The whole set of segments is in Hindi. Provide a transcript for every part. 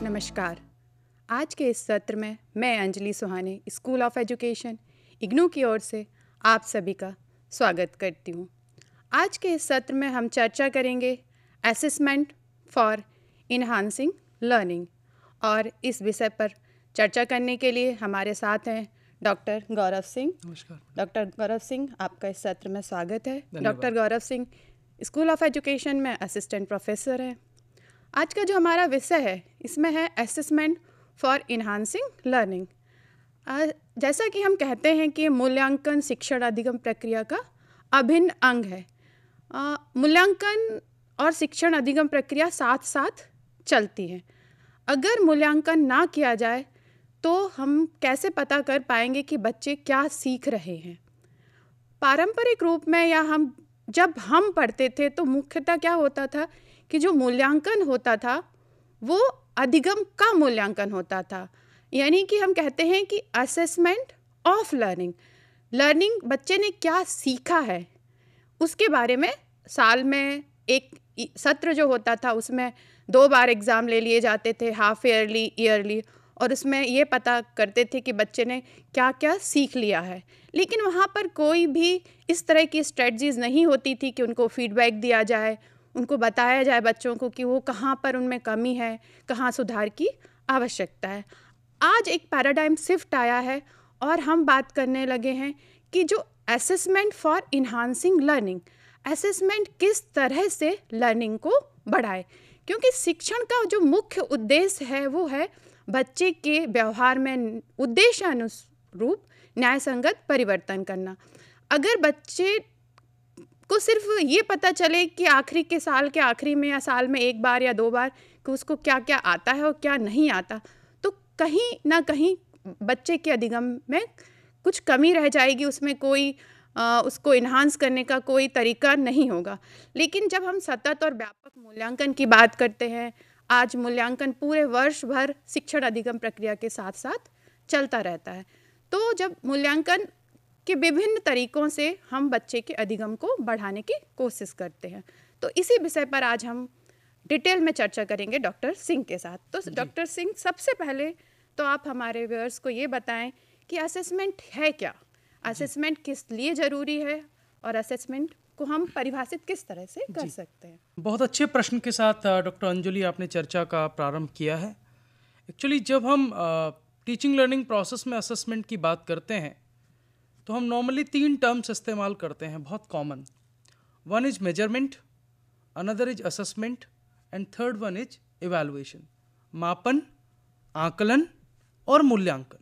नमस्कार। आज के इस सत्र में मैं अंजलि सुहाने स्कूल ऑफ एजुकेशन इग्नू की ओर से आप सभी का स्वागत करती हूँ। आज के इस सत्र में हम चर्चा करेंगे असेसमेंट फॉर इन्हांसिंग लर्निंग, और इस विषय पर चर्चा करने के लिए हमारे साथ हैं डॉक्टर गौरव सिंह। नमस्कार। डॉक्टर गौरव सिंह, आपका इस सत्र में स्वागत है। धन्यवाद। Doctor Gaurav Singh school of education में असिस्टेंट प्रोफेसर हैं। आज का जो हमारा विषय है इसमें है असेसमेंट फॉर इन्हांसिंग लर्निंग। जैसा कि हम कहते हैं कि मूल्यांकन शिक्षण अधिगम प्रक्रिया का अभिन्न अंग है। मूल्यांकन और शिक्षण अधिगम प्रक्रिया साथ साथ चलती है। अगर मूल्यांकन ना किया जाए तो हम कैसे पता कर पाएंगे कि बच्चे क्या सीख रहे हैं। पारंपरिक रूप में या जब हम पढ़ते थे तो मुख्यतः क्या होता था कि जो मूल्यांकन होता था वो अधिगम का मूल्यांकन होता था, यानी कि हम कहते हैं कि असेसमेंट ऑफ लर्निंग बच्चे ने क्या सीखा है उसके बारे में साल में एक सत्र जो होता था उसमें 2 बार एग्ज़ाम ले लिए जाते थे, हाफ ईयरली, और उसमें ये पता करते थे कि बच्चे ने क्या क्या सीख लिया है। लेकिन वहाँ पर कोई भी इस तरह की स्ट्रेटजीज़ नहीं होती थी कि उनको फीडबैक दिया जाए, उनको बताया जाए बच्चों को कि वो कहाँ पर उनमें कमी है, कहाँ सुधार की आवश्यकता है। आज एक पैराडाइम शिफ्ट आया है और हम बात करने लगे हैं कि जो assessment for enhancing learning, assessment किस तरह से लर्निंग को बढ़ाए, क्योंकि शिक्षण का जो मुख्य उद्देश्य है वो है बच्चे के व्यवहार में उद्देश्यानुरूप न्यायसंगत परिवर्तन करना। अगर बच्चे को सिर्फ ये पता चले कि आखिरी के साल के आखिरी में या साल में 1 बार या 2 बार कि उसको क्या क्या आता है और क्या नहीं आता, तो कहीं ना कहीं बच्चे के अधिगम में कुछ कमी रह जाएगी, उसमें कोई उसको इन्हांस करने का कोई तरीका नहीं होगा। लेकिन जब हम सतत और व्यापक मूल्यांकन की बात करते हैं, आज मूल्यांकन पूरे वर्ष भर शिक्षण अधिगम प्रक्रिया के साथ साथ चलता रहता है। तो जब मूल्यांकन के विभिन्न तरीकों से हम बच्चे के अधिगम को बढ़ाने की कोशिश करते हैं, तो इसी विषय पर आज हम डिटेल में चर्चा करेंगे डॉक्टर सिंह के साथ। तो डॉक्टर सिंह, सबसे पहले तो आप हमारे व्यूअर्स को ये बताएं कि असेसमेंट है क्या, असेसमेंट किस लिए ज़रूरी है और असेसमेंट को हम परिभाषित किस तरह से कर सकते हैं। बहुत अच्छे प्रश्न के साथ डॉक्टर अंजलि आपने चर्चा का प्रारंभ किया है। एक्चुअली जब हम टीचिंग लर्निंग प्रोसेस में असेसमेंट की बात करते हैं तो हम नॉर्मली 3 टर्म्स इस्तेमाल करते हैं, बहुत common. One is measurement, another is assessment and third one is evaluation. मापन, आकलन और मूल्यांकन।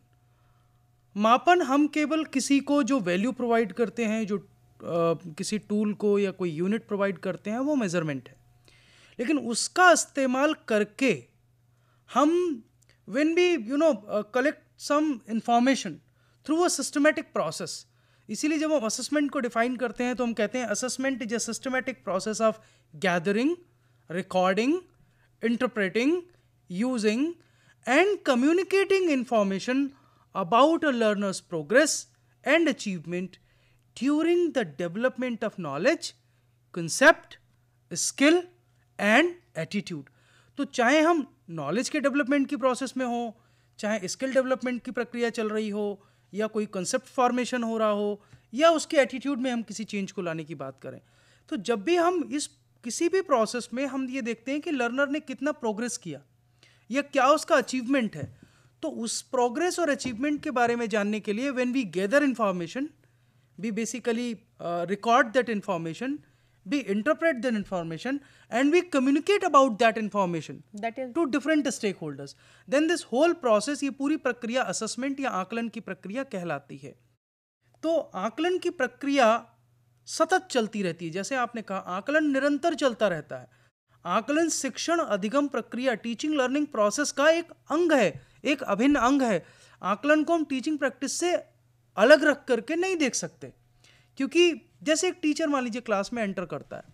मापन हम केवल किसी को जो वैल्यू प्रोवाइड करते हैं, जो किसी टूल को या कोई यूनिट प्रोवाइड करते हैं, वो मेजरमेंट है। लेकिन उसका इस्तेमाल करके हम when we collect some information through a systematic process, इसीलिए जब हम असेसमेंट को डिफाइन करते हैं तो हम कहते हैं assessment is a systematic process of gathering, recording, interpreting, using and communicating information about a learner's progress and achievement during the development of knowledge, concept, skill and attitude। तो चाहे हम नॉलेज के डेवलपमेंट की प्रोसेस में हो, चाहे स्किल डेवलपमेंट की प्रक्रिया चल रही हो, या कोई कंसेप्ट फॉर्मेशन हो रहा हो, या उसके एटीट्यूड में हम किसी चेंज को लाने की बात करें, तो जब भी हम इस किसी भी प्रोसेस में हम ये देखते हैं कि लर्नर ने कितना प्रोग्रेस किया या क्या उसका अचीवमेंट है, तो उस प्रोग्रेस और अचीवमेंट के बारे में जानने के लिए when we gather information, we basically record that information, we interpret that information and we communicate about that information to different stakeholders, then this whole process, ये पूरी प्रक्रिया असेसमेंट या आकलन की प्रक्रिया कहलाती है। तो आकलन की प्रक्रिया सतत चलती रहती है। जैसे आपने कहा, आकलन निरंतर चलता रहता है। आकलन शिक्षण अधिगम प्रक्रिया, टीचिंग लर्निंग प्रोसेस का एक अंग है, एक अभिन्न अंग है। आकलन को हम टीचिंग प्रैक्टिस से अलग रख करके नहीं देख सकते, क्योंकि जैसे एक टीचर मान लीजिए क्लास में एंटर करता है,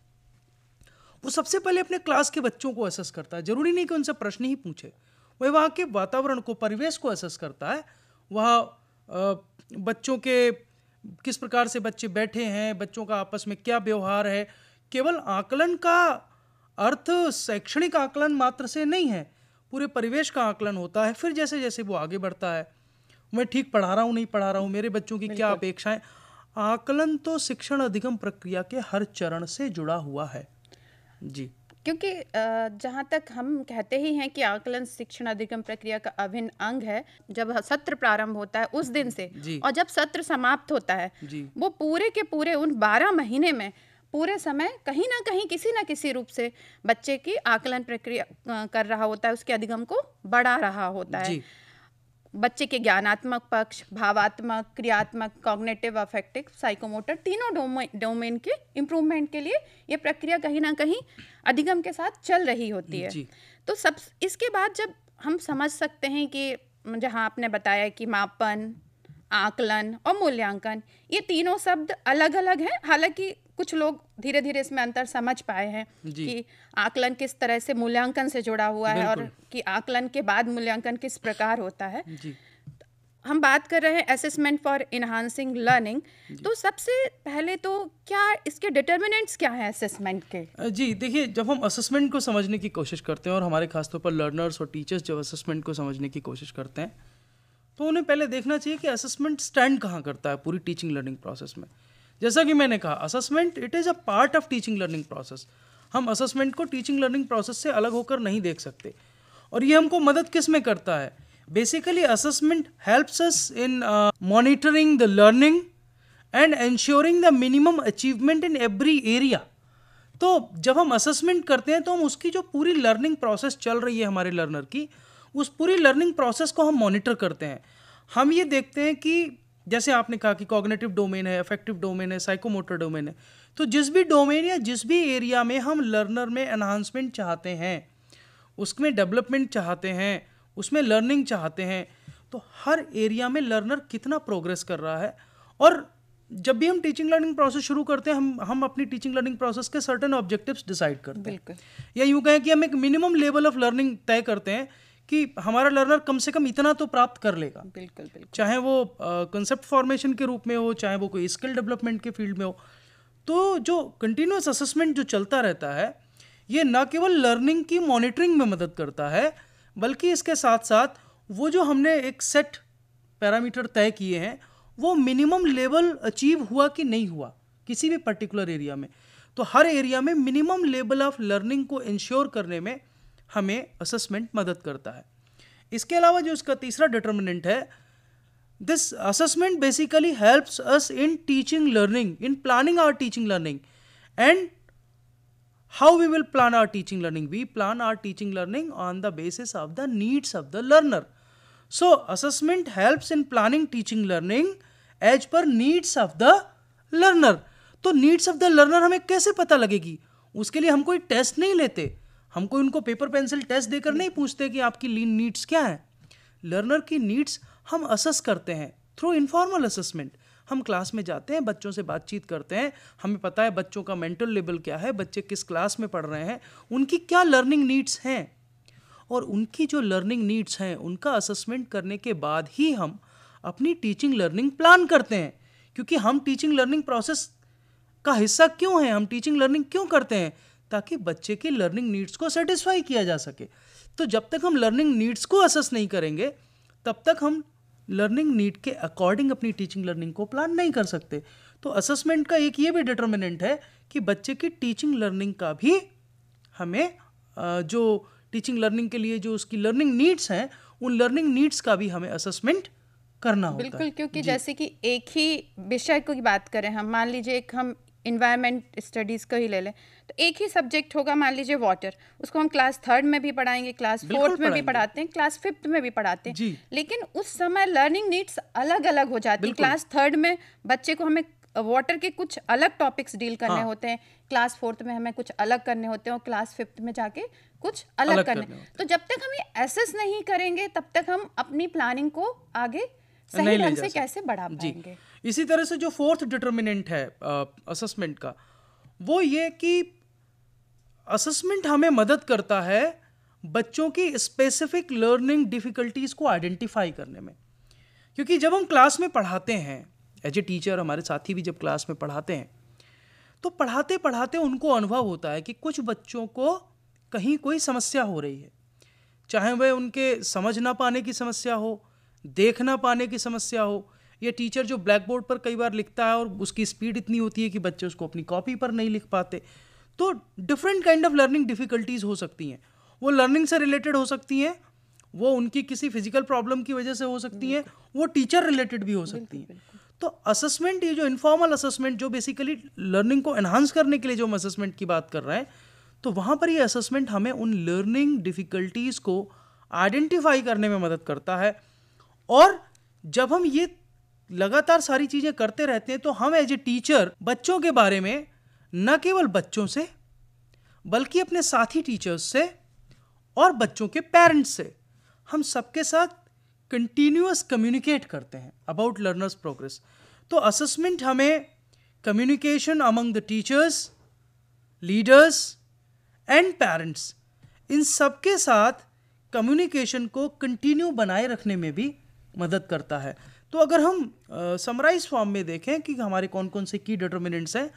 वो सबसे पहले अपने क्लास के बच्चों को असेस करता है। जरूरी नहीं कि उनसे प्रश्न ही पूछे, वह वहाँ के वातावरण को, परिवेश को असेस करता है। वह बच्चों के किस प्रकार से बच्चे बैठे हैं, बच्चों का आपस में क्या व्यवहार है। केवल आकलन का अर्थ शैक्षणिक आकलन मात्र से नहीं है, पूरे परिवेश का आकलन होता है। फिर जैसे जैसे वो आगे बढ़ता है, मैं ठीक पढ़ा रहा हूँ नहीं पढ़ा रहा हूँ, मेरे बच्चों की क्या अपेक्षाएं। आकलन तो शिक्षण अधिगम प्रक्रिया के हर चरण से जुड़ा हुआ है जी। क्योंकि जहाँ तक हम कहते ही हैं कि आकलन शिक्षण अधिगम प्रक्रिया का अभिन्न अंग है, जब सत्र प्रारंभ होता है उस दिन से और जब सत्र समाप्त होता है वो पूरे के पूरे उन 12 महीने में पूरे समय कहीं ना कहीं किसी ना किसी रूप से बच्चे की आकलन प्रक्रिया कर रहा होता है, उसके अधिगम को बढ़ा रहा होता है। बच्चे के ज्ञानात्मक पक्ष, भावात्मक, क्रियात्मक, कॉग्निटिव, अफेक्टिव, साइकोमोटर तीनों डोमेन के इम्प्रूवमेंट के लिए ये प्रक्रिया कहीं ना कहीं अधिगम के साथ चल रही होती है। तो सब इसके बाद जब हम समझ सकते हैं कि जहाँ आपने बताया कि मापन, आकलन और मूल्यांकन ये तीनों शब्द अलग अलग हैं, हालांकि कुछ लोग धीरे धीरे इसमें अंतर समझ पाए हैं कि आकलन किस तरह से मूल्यांकन से जुड़ा हुआ है और कि आकलन के बाद मूल्यांकन किस प्रकार होता है। हम बात कर रहे हैं असेसमेंट फॉर इनहांसिंग लर्निंग, तो सबसे पहले तो क्या इसके डिटर्मिनेंट्स क्या हैं असेसमेंट के? जी देखिए, जब हम असेसमेंट को समझने की कोशिश करते हैं और हमारे खासतौर पर लर्नर्स और टीचर्स जब असेसमेंट को समझने की कोशिश करते हैं तो उन्हें पहले देखना चाहिए कि असेसमेंट स्टैंड कहाँ करता है पूरी टीचिंग लर्निंग प्रोसेस में। जैसा कि मैंने कहा, assessment it is a part of teaching learning process. हम असेसमेंट को टीचिंग लर्निंग प्रोसेस से अलग होकर नहीं देख सकते। और ये हमको मदद किस में करता है? Basically assessment helps us in monitoring the learning and ensuring the minimum achievement in every area. तो जब हम असेसमेंट करते हैं तो हम उसकी जो पूरी लर्निंग प्रोसेस चल रही है हमारे लर्नर की, उस पूरी लर्निंग प्रोसेस को हम मॉनिटर करते हैं। हम ये देखते हैं कि जैसे आपने कहा कि कॉग्निटिव डोमेन है, अफेक्टिव डोमेन है, साइकोमोटर डोमेन है, तो जिस भी डोमेन या जिस भी एरिया में हम लर्नर में एनहांसमेंट चाहते हैं, उसमें डेवलपमेंट चाहते हैं, उसमें लर्निंग चाहते हैं, तो हर एरिया में लर्नर कितना प्रोग्रेस कर रहा है। और जब भी हम टीचिंग लर्निंग प्रोसेस शुरू करते हैं हम अपनी टीचिंग लर्निंग प्रोसेस के सर्टेन ऑब्जेक्टिव्स डिसाइड करते हैं, या यूँ कहें कि हम एक मिनिमम लेवल ऑफ लर्निंग तय करते हैं कि हमारा लर्नर कम से कम इतना तो प्राप्त कर लेगा। बिल्कुल बिल्कुल। चाहे वो कंसेप्ट फॉर्मेशन के रूप में हो, चाहे वो कोई स्किल डेवलपमेंट के फील्ड में हो। तो जो कंटिन्यूअस असेसमेंट जो चलता रहता है, ये ना केवल लर्निंग की मॉनिटरिंग में मदद करता है, बल्कि इसके साथ साथ वो जो हमने एक सेट पैरामीटर तय किए हैं वो मिनिमम लेवल अचीव हुआ कि नहीं हुआ किसी भी पर्टिकुलर एरिया में, तो हर एरिया में मिनिमम लेवल ऑफ लर्निंग को इंश्योर करने में हमें असेसमेंट मदद करता है। इसके अलावा जो इसका तीसरा डिटर्मिनेंट है, this assessment basically helps us in teaching learning, in planning our teaching learning. And how we will plan our teaching learning? We plan our teaching learning on the basis of the needs of the learner. So assessment helps in planning teaching learning as per needs of the learner. तो नीड्स ऑफ द लर्नर हमें कैसे पता लगेगी? उसके लिए हम कोई टेस्ट नहीं लेते, हम कोई उनको पेपर पेंसिल टेस्ट देकर नहीं पूछते कि आपकी नीड्स क्या है। लर्नर की नीड्स हम असेस करते हैं थ्रू इनफॉर्मल असेसमेंट। हम क्लास में जाते हैं, बच्चों से बातचीत करते हैं, हमें पता है बच्चों का मेंटल लेवल क्या है, बच्चे किस क्लास में पढ़ रहे हैं, उनकी क्या लर्निंग नीड्स हैं, और उनकी जो लर्निंग नीड्स हैं उनका असेसमेंट करने के बाद ही हम अपनी टीचिंग लर्निंग प्लान करते हैं। क्योंकि हम टीचिंग लर्निंग प्रोसेस का हिस्सा क्यों हैं, हम टीचिंग लर्निंग क्यों करते हैं? ताकि बच्चे की लर्निंग नीड्स को सेटिस्फाई किया जा सके। तो जब तक हम लर्निंग नीड्स को असेस नहीं करेंगे तब तक हम लर्निंग नीड के अकॉर्डिंग अपनी टीचिंग लर्निंग को प्लान नहीं कर सकते। तो असेसमेंट का एक ये भी डिटर्मिनेंट है कि बच्चे की टीचिंग लर्निंग का भी हमें जो टीचिंग लर्निंग के लिए जो उसकी लर्निंग नीड्स हैं, उन लर्निंग नीड्स का भी हमें असेसमेंट करना होता है। बिल्कुल, क्योंकि जैसे कि एक ही विषय की बात करें हम, मान लीजिए एक हम इन्वायरमेंट स्टडीज़ को ही ले लें, तो एक ही सब्जेक्ट होगा, मान लीजिए वाटर, उसको हम क्लास 3rd में भी पढ़ाएंगे, क्लास 4th में भी पढ़ाते हैं, क्लास 5th में भी पढ़ाते हैं, लेकिन उस समय लर्निंग नीड्स अलग अलग हो जाती है। क्लास 3rd में बच्चे को हमें वाटर के कुछ अलग टॉपिक्स डील करने होते हैं, क्लास 4th में हमें कुछ अलग करने होते हैं, और क्लास 5th में जाके कुछ अलग करने। तो जब तक हम ये एसेस नहीं करेंगे तब तक हम अपनी प्लानिंग को आगे सही ढंग से कैसे बढ़ा पाएंगे। इसी तरह से जो फोर्थ डिटर्मिनेंट है असेसमेंट का, वो ये कि असेसमेंट हमें मदद करता है बच्चों की स्पेसिफिक लर्निंग डिफिकल्टीज को आइडेंटिफाई करने में। क्योंकि जब हम क्लास में पढ़ाते हैं, एज ए टीचर हमारे साथी भी जब क्लास में पढ़ाते हैं, तो पढ़ाते पढ़ाते उनको अनुभव होता है कि कुछ बच्चों को कहीं कोई समस्या हो रही है, चाहे वह उनके समझ ना पाने की समस्या हो, देख ना पाने की समस्या हो, या टीचर जो ब्लैक बोर्ड पर कई बार लिखता है और उसकी स्पीड इतनी होती है कि बच्चे उसको अपनी कॉपी पर नहीं लिख पाते। तो different kind of learning difficulties हो सकती हैं। वो लर्निंग से रिलेटेड हो सकती हैं, वो उनकी किसी फिजिकल प्रॉब्लम की वजह से हो सकती हैं, वो टीचर रिलेटेड भी हो सकती हैं। तो असेसमेंट, ये जो इनफॉर्मल असेसमेंट जो बेसिकली लर्निंग को एनहांस करने के लिए जो हम असेसमेंट की बात कर रहे हैं, तो वहाँ पर ये असेसमेंट हमें उन लर्निंग डिफ़िकल्टीज़ को आइडेंटिफाई करने में मदद करता है। और जब हम ये लगातार सारी चीज़ें करते रहते हैं तो हम एज ए टीचर बच्चों के बारे में न केवल बच्चों से बल्कि अपने साथी टीचर्स से और बच्चों के पेरेंट्स से, हम सबके साथ कंटिन्यूअस कम्युनिकेट करते हैं अबाउट लर्नर्स प्रोग्रेस। तो असेसमेंट हमें communication among the teachers, leaders and parents, इन सबके साथ कम्युनिकेशन को कंटिन्यू बनाए रखने में भी मदद करता है। तो अगर हम समराइज फॉर्म में देखें कि हमारे कौन कौन से की डिटर्मिनेंट्स हैं,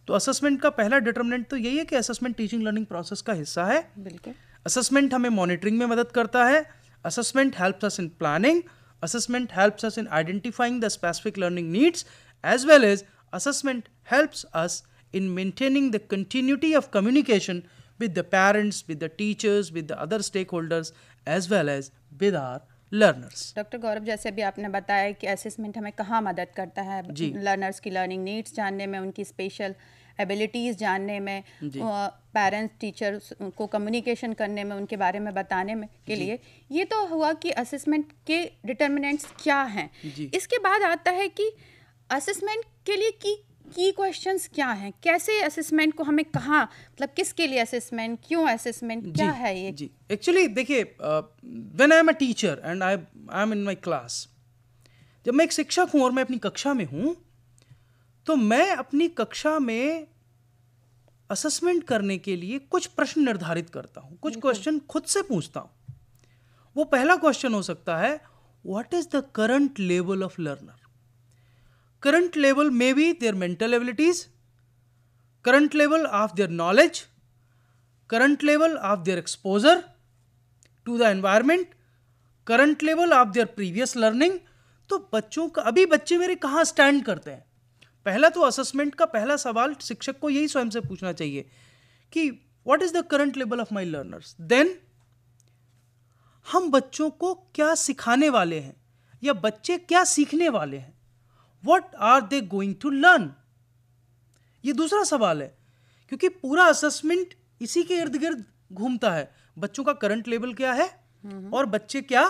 तो असेसमेंट का पहला डिटर्मिनेंट तो यही है कि असेसमेंट टीचिंग लर्निंग प्रोसेस का हिस्सा है। बिल्कुल। असेसमेंट हमें मॉनिटरिंग में मदद करता है। Assessment helps us in planning. Assessment helps us in identifying the specific learning needs, as well as assessment helps us in maintaining the continuity of communication with the parents, with the teachers, with the other stakeholders, as well as with our learners. Doctor Gaurav, जैसे अभी आपने बताया कि असेसमेंट हमें कहाँ मदद करता है, लर्नर्स की लर्निंग नीड्स जानने में, उनकी स्पेशल एबिलिटीज़ जानने में, पेरेंट्स टीचर्स को कम्युनिकेशन करने में, उनके बारे में बताने में के लिए। ये तो हुआ कि असेसमेंट के डिटर्मिनेंट्स क्या हैं। इसके बाद आता है कि असेसमेंट के लिए की क्वेश्चंस क्या हैं, कैसे असेसमेंट को हमें कहाँ, मतलब किसके लिए असेसमेंट, क्यों असेसमेंट, क्या है ये? जी एक्चुअली देखिए, when I am a teacher and I am in my class, जब मैं एक शिक्षक हूँ और मैं अपनी कक्षा में हूँ, तो मैं अपनी कक्षा में असेसमेंट करने के लिए कुछ प्रश्न निर्धारित करता हूँ, कुछ क्वेश्चन खुद से पूछता हूँ। वो पहला क्वेश्चन हो सकता है, what is the current level of learner? Current level may be their mental abilities, current level of their knowledge, current level of their exposure to the environment, current level of their previous learning. तो बच्चों का, अभी बच्चे मेरे कहाँ स्टैंड करते हैं? पहला तो असेसमेंट का पहला सवाल शिक्षक को यही स्वयं से पूछना चाहिए कि what is the current level of my learners. Then हम बच्चों को क्या सिखाने वाले हैं या बच्चे क्या सीखने वाले हैं, What are they going to learn? ये दूसरा सवाल है, क्योंकि पूरा असेसमेंट इसी के इर्द गिर्द घूमता है। बच्चों का करंट लेवल क्या है और बच्चे क्या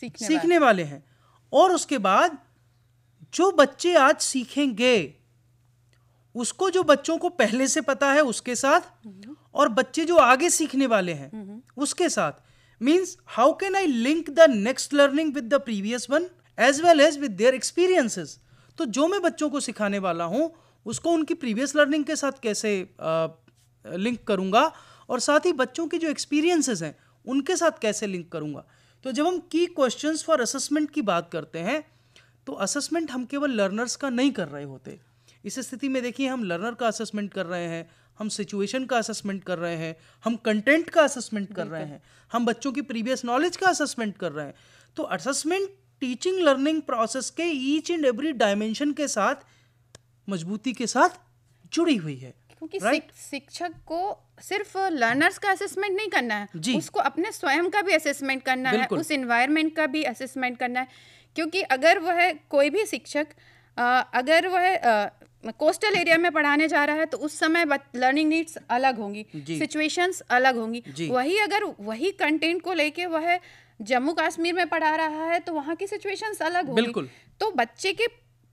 सीखने वाले हैं। और उसके बाद जो बच्चे आज सीखेंगे उसको, जो बच्चों को पहले से पता है उसके साथ, और बच्चे जो आगे सीखने वाले हैं उसके साथ, means how can I link the next learning with the previous one as well as with their experiences. तो जो मैं बच्चों को सिखाने वाला हूँ उसको उनकी प्रीवियस लर्निंग के साथ कैसे लिंक करूँगा, और साथ ही बच्चों की जो एक्सपीरियंसेस हैं उनके साथ कैसे लिंक करूँगा। तो जब हम की क्वेश्चंस फॉर असेसमेंट की बात करते हैं, तो असेसमेंट हम केवल लर्नर्स का नहीं कर रहे होते। इस स्थिति में देखिए, हम लर्नर का असेसमेंट कर रहे हैं, हम सिचुएशन का असेसमेंट कर रहे हैं, हम कंटेंट का असेसमेंट कर रहे हैं, हम बच्चों की प्रीवियस नॉलेज का असेसमेंट कर रहे हैं। तो असेसमेंट टीचिंग लर्निंग प्रोसेस के ईच एंड एवरी डायमेंशन के साथ मजबूती के साथ जुड़ी हुई है। क्योंकि शिक्षक को सिर्फ लर्नर्स का असेसमेंट नहीं करना है, उसको अपने स्वयं का भी असेसमेंट करना है, उस एनवायरनमेंट का भी असेसमेंट करना है। क्योंकि अगर वह कोई भी शिक्षक अगर वह कोस्टल एरिया में पढ़ाने जा रहा है तो उस समय लर्निंग नीड्स अलग होंगी, सिचुएशंस अलग होंगी। वही अगर वही कंटेंट को लेके वह जम्मू कश्मीर में पढ़ा रहा है तो वहाँ की सिचुएशंस अलग होंगी। तो बच्चे के,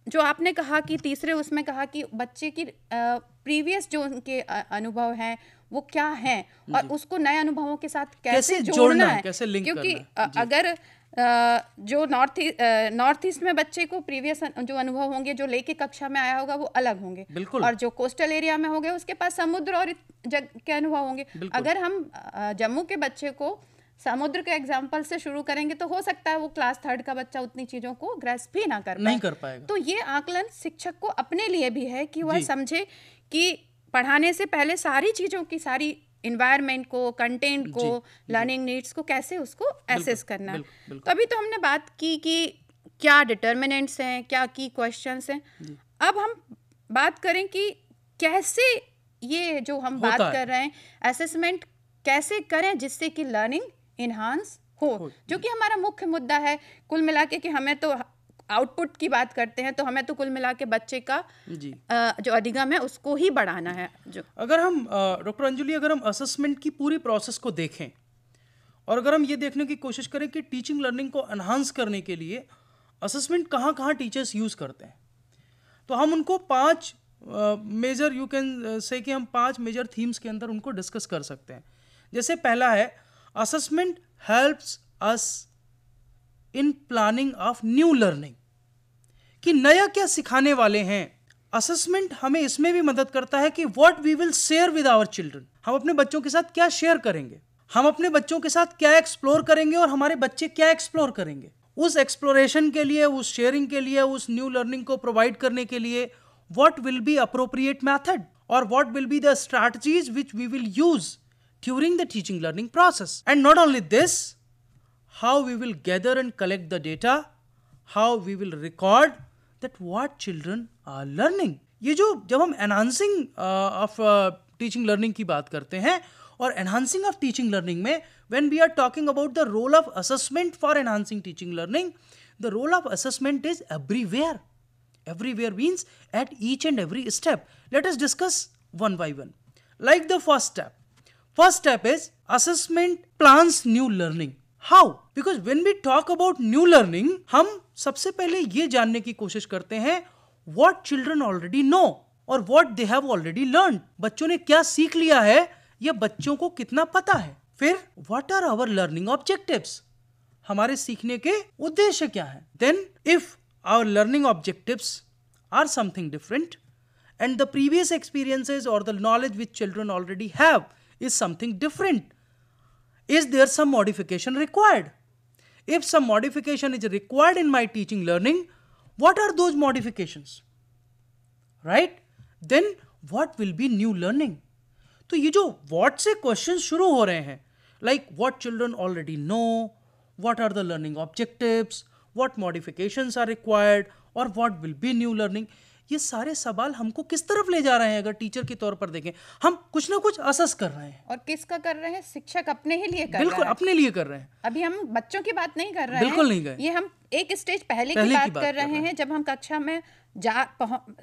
जो आपने कहा कि तीसरे उसमें कहा कि बच्चे की प्रीवियस जो उनके अनुभव हैं वो क्या हैं, और उसको नए अनुभवों के साथ कैसे जोड़ना है, कैसे लिंक क्योंकि अगर जो नॉर्थ ईस्ट में बच्चे को प्रीवियस जो अनुभव होंगे, जो लेके कक्षा में आया होगा वो अलग होंगे, और जो कोस्टल एरिया में होंगे उसके पास समुद्र और के अनुभव होंगे। अगर हम जम्मू के बच्चे को समुद्र के एग्जाम्पल से शुरू करेंगे तो हो सकता है वो क्लास 3 का बच्चा उतनी चीज़ों को ग्रेस्प भी नहीं कर पाएगा। तो ये आकलन शिक्षक को अपने लिए भी है कि वह समझे कि पढ़ाने से पहले सारी चीज़ों की सारी इन्वायरमेंट को, कंटेंट को, लर्निंग नीड्स को कैसे उसको एसेस करना है। तो अभी तो हमने बात की कि क्या डिटर्मिनेंट्स हैं, क्या की क्वेश्चंस हैं। अब हम बात करें कि कैसे ये जो हम बात कर रहे हैं असेसमेंट कैसे करें जिससे कि लर्निंग इन्हांस हो, जो कि हमारा मुख्य मुद्दा है। कुल मिला के कि हमें तो आउटपुट की बात करते हैं तो हमें तो कुल मिला के बच्चे का जो अधिगम है उसको ही बढ़ाना है। जो अगर हम डॉक्टर अंजुली अगर हम असेसमेंट की पूरी प्रोसेस को देखें और अगर हम ये देखने की कोशिश करें कि टीचिंग लर्निंग को एनहांस करने के लिए असेसमेंट कहाँ कहाँ टीचर्स यूज़ करते हैं, तो हम उनको 5 मेजर यू कैन से कि हम 5 मेजर थीम्स के अंदर उनको डिस्कस कर सकते हैं। जैसे पहला है assessment helps us in planning of new learning, कि नया क्या सिखाने वाले हैं। असेसमेंट हमें इसमें भी मदद करता है कि what we will share with our children, हम अपने बच्चों के साथ क्या शेयर करेंगे, हम अपने बच्चों के साथ क्या एक्सप्लोर करेंगे और हमारे बच्चे क्या एक्सप्लोर करेंगे। उस एक्सप्लोरेशन के लिए, उस शेयरिंग के लिए, उस न्यू लर्निंग को प्रोवाइड करने के लिए what will be appropriate method और what will be the strategies which we will use during the teaching learning process. And not only this, how we will gather and collect the data, how we will record that what children are learning। ये जो जब हम enhancing of teaching learning की बात करते हैं और enhancing of teaching learning में when we are talking about the role of assessment for enhancing teaching learning, the role of assessment is everywhere. Everywhere means at each and every step. Let us discuss one by one. Like the first step. First step is assessment plans new learning. How? Because when we talk about new learning, हम सबसे पहले ये जानने की कोशिश करते हैं what children already know और what they have already learned। बच्चों ने क्या सीख लिया है या बच्चों को कितना पता है। फिर what are our learning objectives, हमारे सीखने के उद्देश्य क्या है। Then if our learning objectives are something different and the previous experiences or the knowledge which children already have is something different, is there some modification required? If some modification is required in my teaching learning, what are those modifications? Right? Then what will be new learning? तो ये जो what से questions शुरू हो रहे हैं, like what children already know, what are the learning objectives, what modifications are required, और what will be new learning, ये सारे सवाल हमको किस तरफ ले जा रहे हैं। अगर टीचर के तौर पर देखें, हम कुछ ना कुछ असेस कर रहे हैं। और किसका कर रहे हैं? शिक्षक अपने ही लिए कर रहे हैं। बिल्कुल अपने लिए कर रहे हैं। अभी हम बच्चों की बात नहीं कर रहे हैं, बिल्कुल नहीं गए। ये हम एक स्टेज पहले की बात कर रहे हैं, जब हम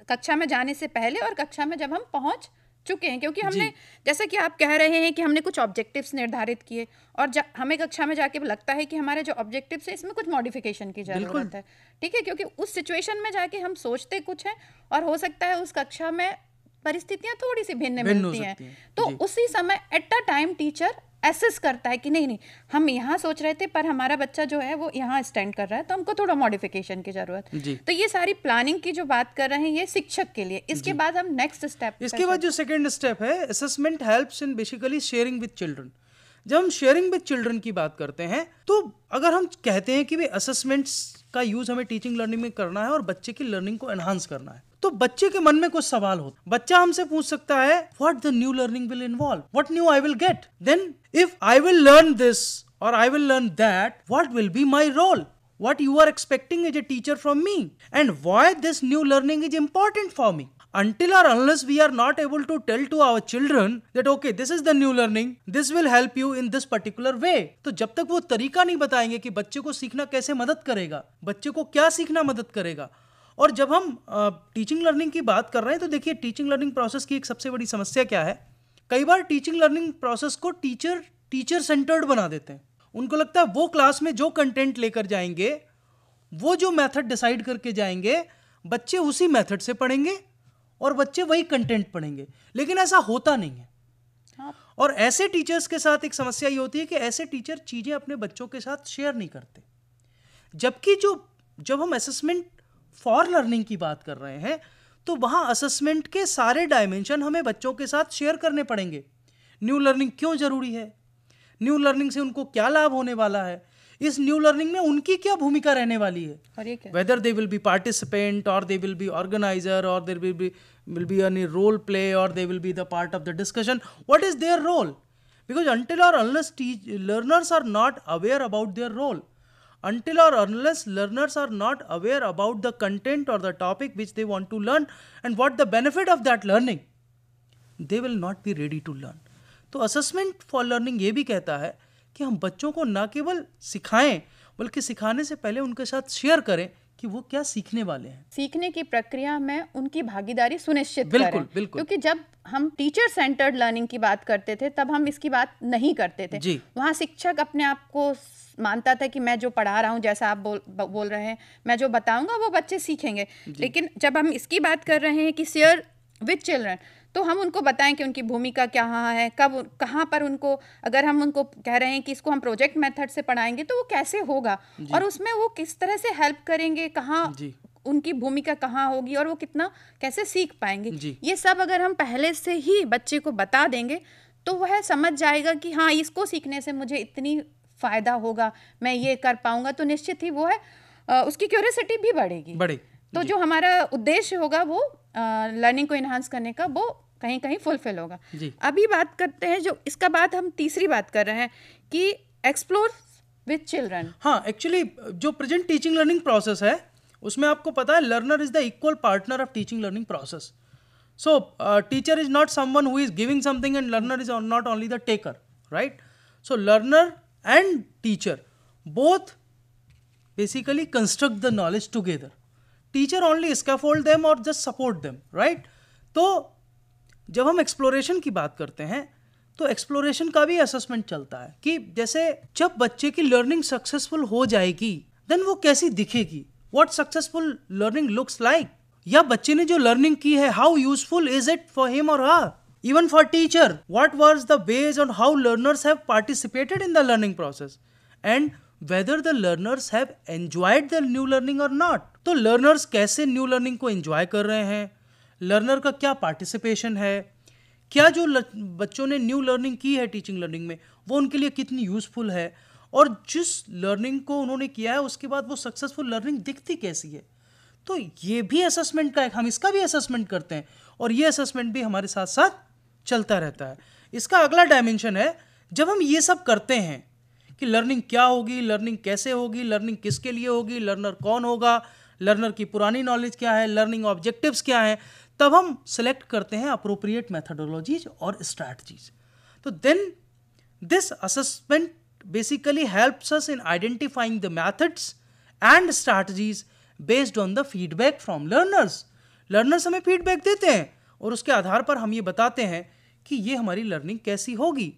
कक्षा में जाने से पहले और कक्षा में जब हम पहुंच चुके हैं। क्योंकि हमने, जैसा कि आप कह रहे हैं कि हमने कुछ ऑब्जेक्टिव्स निर्धारित किए और हमें कक्षा में जाके लगता है कि हमारे जो ऑब्जेक्टिव्स है इसमें कुछ मॉडिफिकेशन की जरूरत है। ठीक है, क्योंकि उस सिचुएशन में जाके हम सोचते कुछ हैं और हो सकता है उस कक्षा में परिस्थितियां थोड़ी सी भिन्न मिलती हैं। तो उसी समय at a time teacher assess करता है कि नहीं, हम यहाँ सोच रहे थे पर हमारा बच्चा जो है वो यहाँ स्टैंड कर रहा है, तो हमको थोड़ा मॉडिफिकेशन की जरूरत है। तो ये सारी प्लानिंग की जो बात कर रहे हैं ये शिक्षक के लिए। इसके बाद हम नेक्स्ट स्टेप, इसके बाद जो सेकंड स्टेप है, assessment helps in basically sharing with children. जब हम शेयरिंग विद चिल्ड्रन की बात करते हैं, तो अगर हम कहते हैं कि भाई असेसमेंट्स का यूज हमें टीचिंग लर्निंग में करना है और बच्चे की लर्निंग को एनहांस करना है, तो बच्चे के मन में कुछ सवाल होता है। बच्चा हमसे पूछ सकता है what the new learning will involve, what new I will get, then if I will learn this और I will learn that, what will be my role, what you are expecting as a teacher from me, and why this new learning is important for me. Until or unless we are not able to tell to our children that okay, this is the new learning, this will help you in this particular way, तो जब तक वो तरीका नहीं बताएंगे कि बच्चे को सीखना कैसे मदद करेगा, बच्चे को क्या सीखना मदद करेगा। और जब हम टीचिंग लर्निंग की बात कर रहे हैं, तो देखिए टीचिंग लर्निंग प्रोसेस की एक सबसे बड़ी समस्या क्या है, कई बार टीचिंग लर्निंग प्रोसेस को टीचर सेंटर्ड बना देते हैं। उनको लगता है वो क्लास में जो कंटेंट लेकर जाएंगे, वो जो मेथड डिसाइड करके जाएंगे, बच्चे उसी मेथड से पढ़ेंगे और बच्चे वही कंटेंट पढ़ेंगे, लेकिन ऐसा होता नहीं है। और ऐसे टीचर्स के साथ एक समस्या ये होती है कि ऐसे टीचर चीज़ें अपने बच्चों के साथ शेयर नहीं करते। जबकि जब हम असेसमेंट फॉर लर्निंग की बात कर रहे हैं, तो वहाँ असेसमेंट के सारे डायमेंशन हमें बच्चों के साथ शेयर करने पड़ेंगे। न्यू लर्निंग क्यों ज़रूरी है, न्यू लर्निंग से उनको क्या लाभ होने वाला है, इस न्यू लर्निंग में उनकी क्या भूमिका रहने वाली है, whether they will be participant और दे विल बी ऑर्गेनाइजर और there will be any role play और they will be the part of the discussion, what is their role. Because until or unless learners are not aware about their role, until or unless learners are not aware about the content or the topic which they want to learn and what the benefit of that learning, they will not be ready to learn. तो असेसमेंट फॉर लर्निंग ये भी कहता है कि हम बच्चों को न केवल सिखाएं बल्कि सिखाने से पहले उनके साथ शेयर करें कि वो क्या सीखने वाले हैं। सीखने की प्रक्रिया में उनकी भागीदारी सुनिश्चित बिल्कुल करें। बिल्कुल, क्योंकि जब हम टीचर सेंटर्ड लर्निंग की बात करते थे तब हम इसकी बात नहीं करते थे जी। वहाँ शिक्षक अपने आप को मानता था कि मैं जो पढ़ा रहा हूँ, जैसा आप बोल रहे हैं, मैं जो बताऊंगा वो बच्चे सीखेंगे। लेकिन जब हम इसकी बात कर रहे हैं कि शेयर विद चिल्ड्रन, तो हम उनको बताएं कि उनकी भूमिका क्या है, कब कहाँ पर उनको, अगर हम उनको कह रहे हैं कि इसको हम प्रोजेक्ट मेथड से पढ़ाएंगे तो वो कैसे होगा और उसमें वो किस तरह से हेल्प करेंगे, कहाँ उनकी भूमिका कहाँ होगी और वो कितना कैसे सीख पाएंगे, ये सब अगर हम पहले से ही बच्चे को बता देंगे तो वह समझ जाएगा कि हाँ इसको सीखने से मुझे इतनी फ़ायदा होगा, मैं ये कर पाऊंगा, तो निश्चित ही वो है उसकी क्यूरियोसिटी भी बढ़ेगी। तो जो हमारा उद्देश्य होगा वो लर्निंग को इन्हांस करने का, वो कहीं कहीं फुलफिल होगा। अभी बात करते हैं जो इसका बाद हम तीसरी बात कर रहे हैं कि एक्सप्लोर विद चिल्ड्रन। हाँ, एक्चुअली जो प्रेजेंट टीचिंग लर्निंग प्रोसेस है उसमें आपको पता है learner is the equal partner of teaching learning process. So teacher is not someone who is giving something and learner is not only the taker, right? So learner and teacher both basically construct the knowledge together. Teacher only scaffold them or just support them, right? तो जब हम एक्सप्लोरेशन की बात करते हैं तो एक्सप्लोरेशन का भी असेसमेंट चलता है कि जैसे जब बच्चे की लर्निंग सक्सेसफुल हो जाएगी देन वो कैसी दिखेगी, what successful learning looks like, या बच्चे ने जो लर्निंग की है how useful is it for him और हर. Even for teacher, what was the ways on how learners have participated in the learning process and whether the learners have enjoyed the new learning or not. तो learners कैसे new learning को enjoy कर रहे हैं, learner का क्या participation है, क्या जो बच्चों ने new learning की है teaching learning में वो उनके लिए कितनी useful है, और जिस learning को उन्होंने किया है उसके बाद वो successful learning दिखती कैसी है. तो ये भी assessment का एक, हम इसका भी assessment करते हैं और ये assessment भी हमारे साथ साथ चलता रहता है. इसका अगला डायमेंशन है जब हम ये सब करते हैं कि लर्निंग क्या होगी, लर्निंग कैसे होगी, लर्निंग किसके लिए होगी, लर्नर कौन होगा, लर्नर की पुरानी नॉलेज क्या है, लर्निंग ऑब्जेक्टिव्स क्या हैं, तब हम सेलेक्ट करते हैं अप्रोप्रिएट मेथडोलॉजीज और स्ट्रैटेजीज. तो then this assessment basically helps us in identifying the methods and strategies based on the feedback from learners. Learners हमें फीडबैक देते हैं और उसके आधार पर हम ये बताते हैं कि ये हमारी लर्निंग कैसी होगी.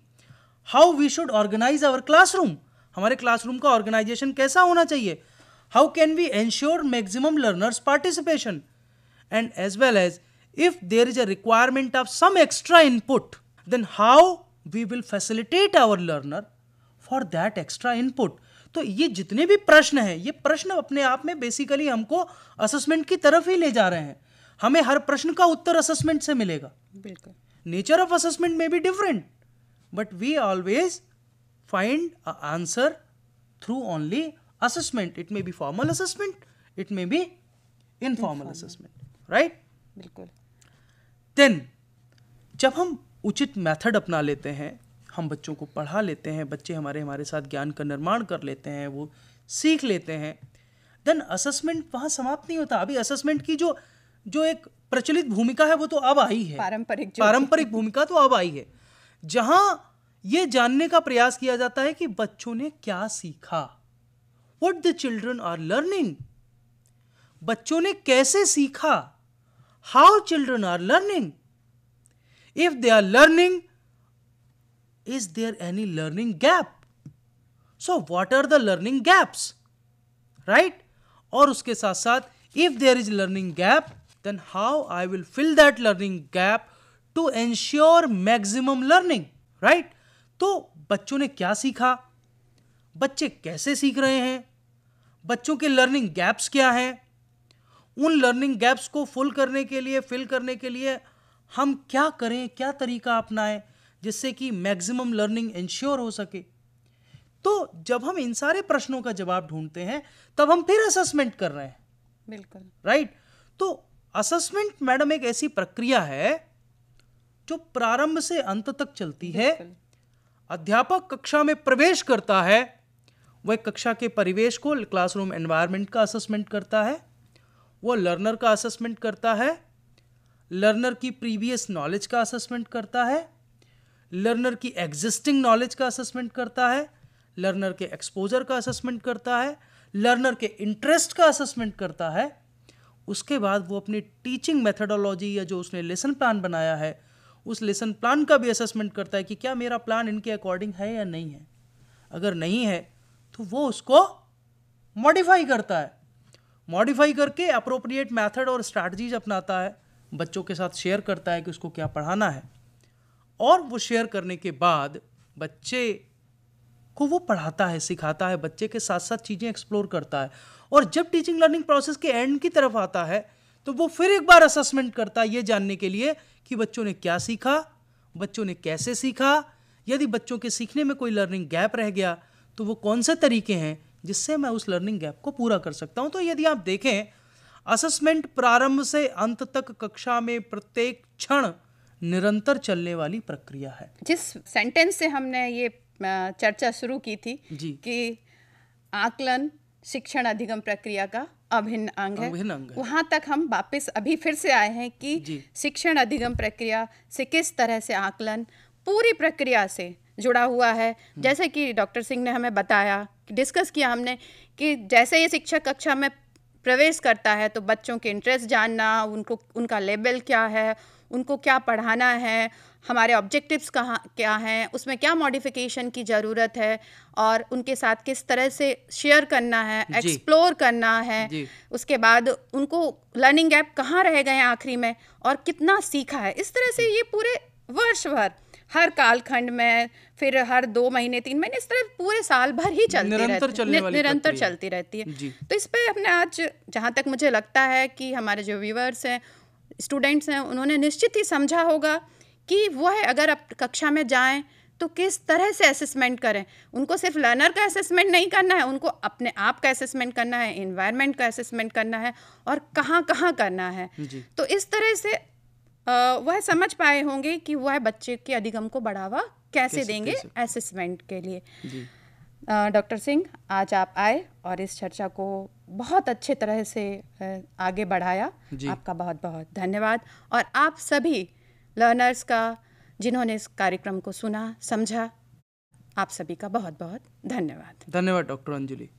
How we should organise our classroom, हमारे क्लासरूम का ऑर्गेनाइजेशन कैसा होना चाहिए. How can we ensure maximum learners participation, and as well as if there is a requirement of some extra input then how we will facilitate our learner for that extra input. तो ये जितने भी प्रश्न हैं, ये प्रश्न अपने आप में बेसिकली हमको असेसमेंट की तरफ ही ले जा रहे हैं. हमें हर प्रश्न का उत्तर असेसमेंट से मिलेगा. बिल्कुल. नेचर ऑफ असेसमेंट में be different but we always find a answer through only assessment. It may be formal assessment, it may be informal assessment, right? बिल्कुल. देन जब हम उचित मेथड अपना लेते हैं, हम बच्चों को पढ़ा लेते हैं, बच्चे हमारे साथ ज्ञान का निर्माण कर लेते हैं, वो सीख लेते हैं, देन असेसमेंट वहाँ समाप्त नहीं होता. अभी असेसमेंट की जो एक प्रचलित भूमिका है वो तो अब आई है, पारंपरिक भूमिका तो अब आई है, जहां ये जानने का प्रयास किया जाता है कि बच्चों ने क्या सीखा, what the children are learning, बच्चों ने कैसे सीखा, how children are learning, if they are learning is there any learning gap, so what are the learning gaps, right? और उसके साथ साथ if there is learning gap then how I will fill that learning gap to ensure maximum learning, right? तो बच्चों ने क्या सीखा, बच्चे कैसे सीख रहे हैं, बच्चों के लर्निंग गैप्स क्या हैं, उन लर्निंग गैप्स को फिल करने के लिए हम क्या करें, क्या तरीका अपनाएं जिससे कि मैक्सिमम लर्निंग इंश्योर हो सके. तो जब हम इन सारे प्रश्नों का जवाब ढूंढते हैं तब हम फिर असेसमेंट कर रहे हैं. बिल्कुल, राइट? तो असेसमेंट मैडम एक ऐसी प्रक्रिया है जो प्रारंभ से अंत तक चलती है. अध्यापक कक्षा में प्रवेश करता है वह कक्षा के परिवेश को, क्लासरूम एनवायरनमेंट का असेसमेंट करता है, वो लर्नर का असेसमेंट करता है, लर्नर की प्रीवियस नॉलेज का असेसमेंट करता है, लर्नर की एग्जिस्टिंग नॉलेज का असेसमेंट करता है, लर्नर के एक्सपोजर का असेसमेंट करता है, लर्नर के इंटरेस्ट का असेसमेंट करता है। उसके बाद वो अपनी टीचिंग मेथडोलॉजी या जो उसने लेसन प्लान बनाया है उस लेसन प्लान का भी असेसमेंट करता है कि क्या मेरा प्लान इनके अकॉर्डिंग है या नहीं है। अगर नहीं है तो वो उसको मॉडिफाई करता है, मॉडिफाई करके अप्रोप्रिएट मेथड और स्ट्रैटेजीज अपनाता है, बच्चों के साथ शेयर करता है कि उसको क्या पढ़ाना है, और वो शेयर करने के बाद बच्चे को वो पढ़ाता है, सिखाता है, बच्चे के साथ साथ चीज़ें एक्सप्लोर करता है। और जब टीचिंग लर्निंग प्रोसेस के एंड की तरफ आता है तो वो फिर एक बार असेसमेंट करता है ये जानने के लिए कि बच्चों ने क्या सीखा, बच्चों ने कैसे सीखा, यदि बच्चों के सीखने में कोई लर्निंग गैप रह गया तो वो कौन से तरीके हैं जिससे मैं उस लर्निंग गैप को पूरा कर सकता हूं। तो यदि आप देखें, असेसमेंट प्रारंभ से अंत तक कक्षा में प्रत्येक क्षण निरंतर चलने वाली प्रक्रिया है। जिस सेंटेंस से हमने ये चर्चा शुरू की थी जी। कि आकलन शिक्षण अधिगम प्रक्रिया का अभिन्न अंग है, वहाँ तक हम वापस अभी फिर से आए हैं कि शिक्षण अधिगम प्रक्रिया से किस तरह से आकलन पूरी प्रक्रिया से जुड़ा हुआ है। जैसे कि डॉक्टर सिंह ने हमें बताया, डिस्कस किया हमने कि जैसे ये शिक्षक कक्षा में प्रवेश करता है तो बच्चों के इंटरेस्ट जानना, उनका लेवल क्या है, उनको क्या पढ़ाना है, हमारे ऑब्जेक्टिव्स क्या हैं, उसमें क्या मॉडिफिकेशन की ज़रूरत है और उनके साथ किस तरह से शेयर करना है, एक्सप्लोर करना है। उसके बाद उनको लर्निंग गैप कहाँ रह गए हैं आखिरी में और कितना सीखा है। इस तरह से ये पूरे वर्ष भर, हर कालखंड में, फिर हर 2 महीने 3 महीने, इस तरह पूरे साल भर ही निरंतर चलती रहती है। तो इस पे हमने आज, जहाँ तक मुझे लगता है कि हमारे जो व्यूअर्स हैं, स्टूडेंट्स हैं, उन्होंने निश्चित ही समझा होगा कि वह अगर अब कक्षा में जाएं तो किस तरह से असेसमेंट करें। उनको सिर्फ लर्नर का असेसमेंट नहीं करना है, उनको अपने आप का असेसमेंट करना है, एनवायरनमेंट का असेसमेंट करना है और कहाँ कहाँ करना है। तो इस तरह से वह समझ पाए होंगे कि वह बच्चे के अधिगम को बढ़ावा कैसे देंगे असेसमेंट के लिए। डॉक्टर सिंह, आज आप आए और इस चर्चा को बहुत अच्छे तरह से आगे बढ़ाया। आपका बहुत बहुत धन्यवाद। और आप सभी लर्नर्स का, जिन्होंने इस कार्यक्रम को सुना, समझा, आप सभी का बहुत बहुत धन्यवाद। धन्यवाद डॉक्टर अंजुली।